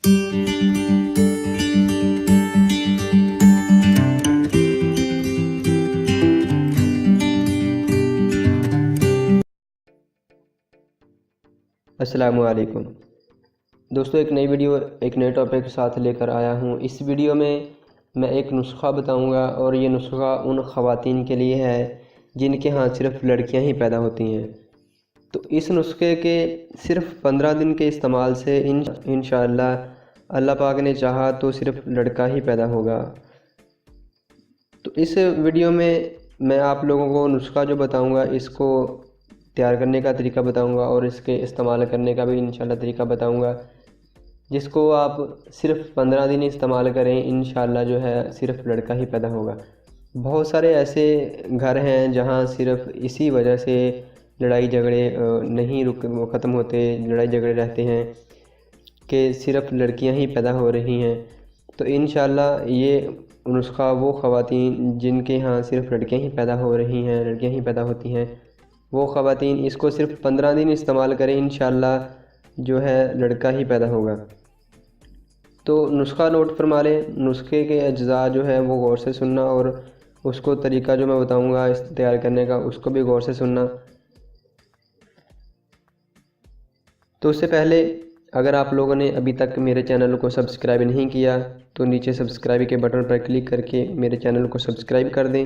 السلام علیکم دوستو، ایک نئی ویڈیو ایک نئے ٹاپک کے ساتھ لے کر آیا ہوں۔ اس ویڈیو میں ایک نسخہ بتاؤں گا، اور یہ نسخہ ان خواتین کے لیے ہے جن کے ہاں صرف لڑکیاں ہی پیدا ہوتی ہیں۔ تو اس نسخے کے صرف 15 دن کے استعمال سے انشاءاللہ اللہ پاک نے چاہا تو صرف لڑکا ہی پیدا ہوگا۔ تو اس ویڈیو میں آپ لوگوں کو نسخہ جو بتاؤں گا، اس کو تیار کرنے کا طریقہ بتاؤں گا، اور اس کے استعمال کرنے کا بھی انشاءاللہ طریقہ بتاؤں گا، جس کو آپ صرف 15 دن استعمال کریں، انشاءاللہ جو ہے صرف لڑکا ہی پیدا ہوگا۔ بہت سارے ایسے گھر ہیں جہاں صرف اسی وجہ سے لڑائی جھگڑے نہیں ختم ہوتے، لڑائی جھگڑے رہتے ہیں کہ صرف لڑکیاں ہی پیدا ہو رہی ہیں۔ تو انشاءاللہ یہ نسخہ وہ خواتین جن کے ہاں صرف لڑکیاں ہی پیدا ہو رہی ہیں، لڑکیاں ہی پیدا ہوتی ہیں، وہ خواتین اس کو صرف 15 دن استعمال کریں، انشاءاللہ جو ہے لڑکا ہی پیدا ہوگا۔ تو نسخہ نوٹ فرما لیں، نسخے کے اجزاء جو ہے وہ غور سے سننا، اور اس کو طریقہ جو میں بتاؤں گا اس تیار کرنے کا، اس کو بھی غور سے سننا۔ تو اس سے پہلے اگر آپ لوگوں نے ابھی تک میرے چینل کو سبسکرائب نہیں کیا تو نیچے سبسکرائب کے بٹن پر کلک کر کے میرے چینل کو سبسکرائب کر دیں،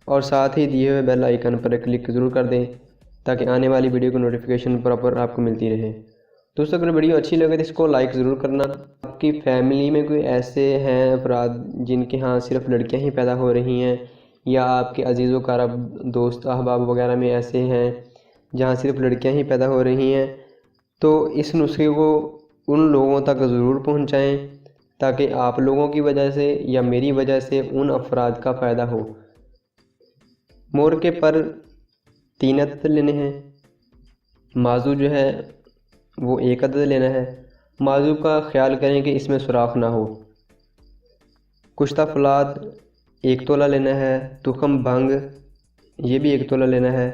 اور ساتھ ہی دیے ہوئے بیل آئیکن پر کلک ضرور کر دیں تاکہ آنے والی ویڈیو کی نوٹیفیکیشن پراپر آپ کو ملتی رہے۔ دوستو، اگر ویڈیو اچھی لگے تو اس کو لائک ضرور کرنا۔ آپ کی فیملی میں کوئی ایسے ہیں افراد جن کے ہاں صرف لڑکیاں ہی پیدا ہو رہی ہیں، یا آپ کے عزیز و اقارب دوست احباب وغیرہ میں ایسے ہیں جہاں صرف لڑکیاں ہی پیدا ہو رہی ہیں، تو اس نسخے کو ان لوگوں تک ضرور پہنچائیں تاکہ آپ لوگوں کی وجہ سے یا میری وجہ سے ان افراد کا فائدہ ہو۔ مور کے پر 3 عدد لینے ہیں، مازو جو ہے وہ 1 عدد لینا ہے۔ مازو کا خیال کریں کہ اس میں سوراخ نہ ہو۔ کشتہ فولاد 1 تولہ لینا ہے۔ تخم بھنگ یہ بھی 1 تولہ لینا ہے،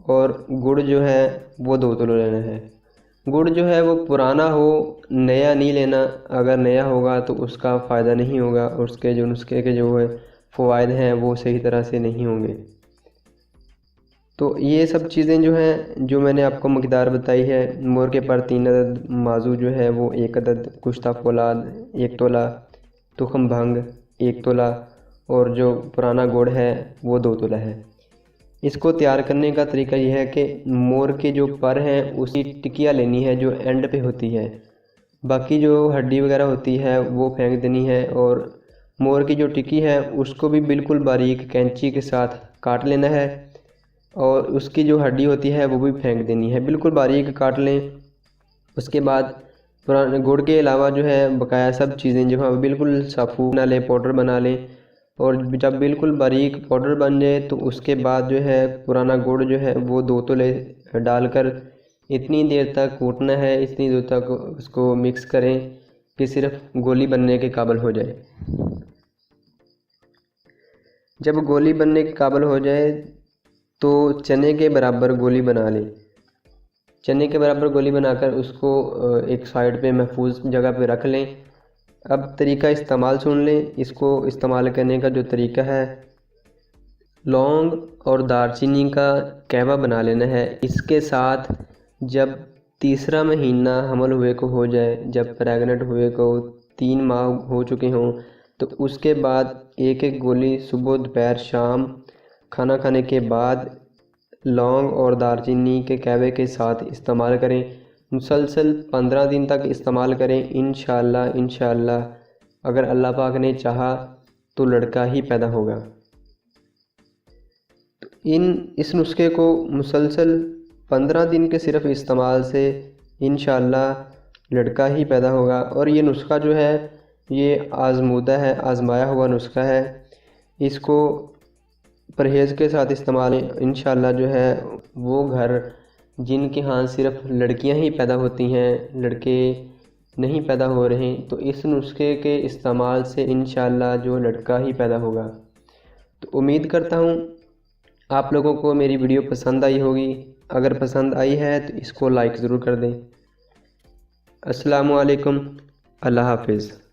اور گڑ جو ہے وہ 2 تولہ لینا ہے۔ گڑ جو ہے وہ پرانا ہو، نیا نہیں لینا، اگر نیا ہوگا تو اس کا فائدہ نہیں ہوگا، اور اس کے جو نسخے کے جو فوائد ہیں وہ صحیح طرح سے نہیں ہوں گے۔ تو یہ سب چیزیں جو ہیں جو میں نے آپ کو مقدار بتائی ہے، مور کے پر 3 عدد، مازو جو ہے وہ 1 عدد، کشتہ فولاد 1 تولہ، تخم بھنگ 1 تولہ، اور جو پرانا گڑ ہے وہ 2 تولہ ہے۔ اس کو تیار کرنے کا طریقہ یہ ہے کہ مور کے جو پر ہیں اس کی ٹکیا لینی ہے جو اینڈ پہ ہوتی ہے، باقی جو ہڈی وغیرہ ہوتی ہے وہ پھینک دینی ہے، اور مور کی جو ٹکی ہے اس کو بھی بالکل باریک کینچی کے ساتھ کاٹ لینا ہے، اور اس کی جو ہڈی ہوتی ہے وہ بھی پھینک دینی ہے، بالکل باریک کاٹ لیں۔ اس کے بعد پرانے گڑ کے علاوہ جو ہے بقایا سب چیزیں جو ہیں بالکل صافو بنا لیں، پاؤڈر بنا لیں، اور جب بالکل باریک پاؤڈر بن جائے تو اس کے بعد جو ہے پرانا گڑ جو ہے وہ 2 تولے ڈال کر اتنی دیر تک کوٹنا ہے، اتنی دیر تک اس کو مکس کریں کہ صرف گولی بننے کے قابل ہو جائے۔ جب گولی بننے کے قابل ہو جائے تو چنے کے برابر گولی بنا لیں۔ چنے کے برابر گولی بنا کر اس کو ایک سائیڈ پہ محفوظ جگہ پہ رکھ لیں۔ اب طریقہ استعمال سن لیں۔ اس کو استعمال کرنے کا جو طریقہ ہے، لونگ اور دارچینی کا قہوہ بنا لینا ہے۔ اس کے ساتھ جب تیسرا مہینہ حمل ہوئے کو ہو جائے، جب پریگننٹ ہوئے کو 3 ماہ ہو چکے ہوں، تو اس کے بعد 1 گولی صبح دوپہر شام کھانا کھانے کے بعد لونگ اور دارچینی کے قہوے کے ساتھ استعمال کریں۔ مسلسل 15 دن تک استعمال کریں، انشاءاللہ اگر اللہ پاک نے چاہا تو لڑکا ہی پیدا ہوگا۔ اس نسخے کو مسلسل 15 دن کے صرف استعمال سے انشاءاللہ لڑکا ہی پیدا ہوگا، اور یہ نسخہ جو ہے یہ آزمودہ ہے، آزمایا ہوا نسخہ ہے۔ اس کو پرہیز کے ساتھ استعمال انشاءاللہ جو ہے وہ گھر جن کے ہاں صرف لڑکیاں ہی پیدا ہوتی ہیں، لڑکے نہیں پیدا ہو رہے، تو اس نسخے کے استعمال سے انشاءاللہ جو لڑکا ہی پیدا ہوگا۔ تو امید کرتا ہوں آپ لوگوں کو میری ویڈیو پسند آئی ہوگی۔ اگر پسند آئی ہے تو اس کو لائک ضرور کر دیں۔ السلام علیکم۔ اللہ حافظ۔